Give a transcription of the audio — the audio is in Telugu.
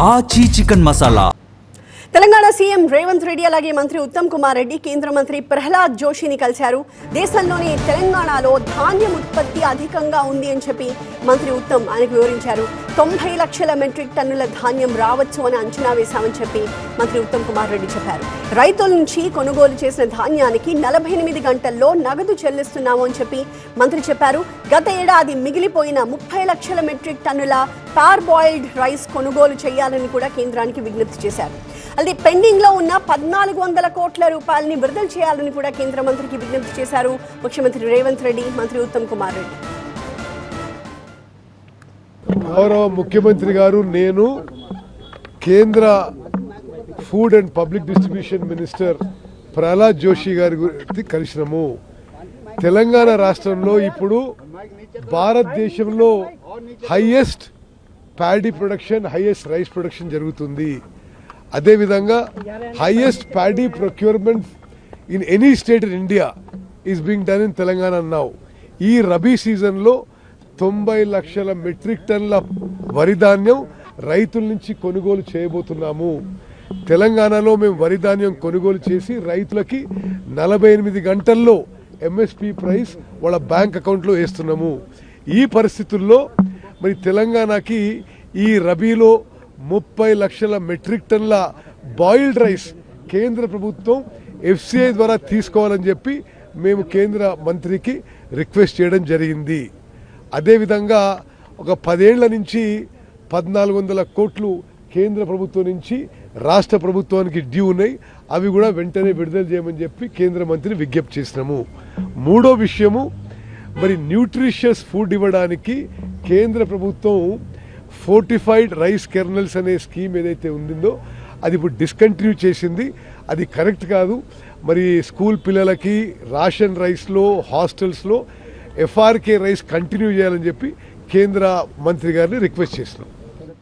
ఆచి చికెన్ మసాలా. తెలంగాణ సీఎం రేవంత్ రెడ్డి అలాగే మంత్రి ఉత్తమ్ కుమార్ రెడ్డి కేంద్ర మంత్రి ప్రహ్లాద్ జోషిని కలిశారు. దేశంలోని తెలంగాణలో ధాన్యం ఉత్పత్తి అధికంగా ఉంది అని చెప్పి మంత్రి ఉత్తమ్ ఆయనకు వివరించారు. 90 లక్షల మెట్రిక్ టన్నుల ధాన్యం రావచ్చు అని అంచనా వేశామని చెప్పి మంత్రి ఉత్తమ్ కుమార్ రెడ్డి చెప్పారు. రైతుల నుంచి కొనుగోలు చేసిన ధాన్యానికి 48 గంటల్లో నగదు చెల్లిస్తున్నాము అని చెప్పి మంత్రి చెప్పారు. గత ఏడాది మిగిలిపోయిన 30 లక్షల మెట్రిక్ టన్నుల పార్ బాయిల్డ్ రైస్ కొనుగోలు చేయాలని కూడా కేంద్రానికి విజ్ఞప్తి చేశారు. అలాగే పెండింగ్ లో ఉన్న 1400 కోట్ల రూపాయలని విడుదల చేయాలని కూడా కేంద్ర మంత్రికి విజ్ఞప్తి చేశారు ముఖ్యమంత్రి రేవంత్ రెడ్డి, మంత్రి ఉత్తమ్ కుమార్ రెడ్డి. గౌరవ ముఖ్యమంత్రి గారు, నేను కేంద్ర food and public distribution minister Prahlad Joshi గారి గురించి కలిసినాము. తెలంగాణ రాష్ట్రంలో ఇప్పుడు భారతదేశంలో highest paddy production, highest rice production జరుగుతుంది. అదేవిధంగా highest paddy procurement in any state in India is being done in Telangana now. ఈ రబీ సీజన్లో 90 లక్షల మెట్రిక్ టన్ల వరి ధాన్యం రైతుల నుంచి కొనుగోలు చేయబోతున్నాము. తెలంగాణలో మేము వరి ధాన్యం కొనుగోలు చేసి రైతులకి 48 గంటల్లో ఎంఎస్పి ప్రైస్ వాళ్ళ బ్యాంక్ అకౌంట్లో వేస్తున్నాము. ఈ పరిస్థితుల్లో మరి తెలంగాణకి ఈ రబీలో 30 లక్షల మెట్రిక్ టన్ల బాయిల్డ్ రైస్ కేంద్ర ప్రభుత్వం ఎఫ్సిఐ ద్వారా తీసుకోవాలని చెప్పి మేము కేంద్ర మంత్రికి రిక్వెస్ట్ చేయడం జరిగింది. అదేవిధంగా ఒక 10 ఏళ్ల నుంచి 1400 కోట్లు కేంద్ర ప్రభుత్వం నుంచి రాష్ట్ర ప్రభుత్వానికి డ్యూ ఉన్నాయి. అవి కూడా వెంటనే విడుదల చేయమని చెప్పి కేంద్ర మంత్రి విజ్ఞప్తి చేసినాము. మూడో విషయము, మరి న్యూట్రిషియస్ ఫుడ్ ఇవ్వడానికి కేంద్ర ప్రభుత్వం ఫోర్టిఫైడ్ రైస్ కెర్నల్స్ అనే స్కీమ్ ఏదైతే ఉండిందో అది ఇప్పుడు డిస్కంటిన్యూ చేసింది. అది కరెక్ట్ కాదు. మరి స్కూల్ పిల్లలకి రేషన్ రైస్లో, హాస్టల్స్లో ఎఫ్ఆర్కే రైస్ కంటిన్యూ చేయాలని చెప్పి కేంద్ర మంత్రి గారిని రిక్వెస్ట్ చేసినాం.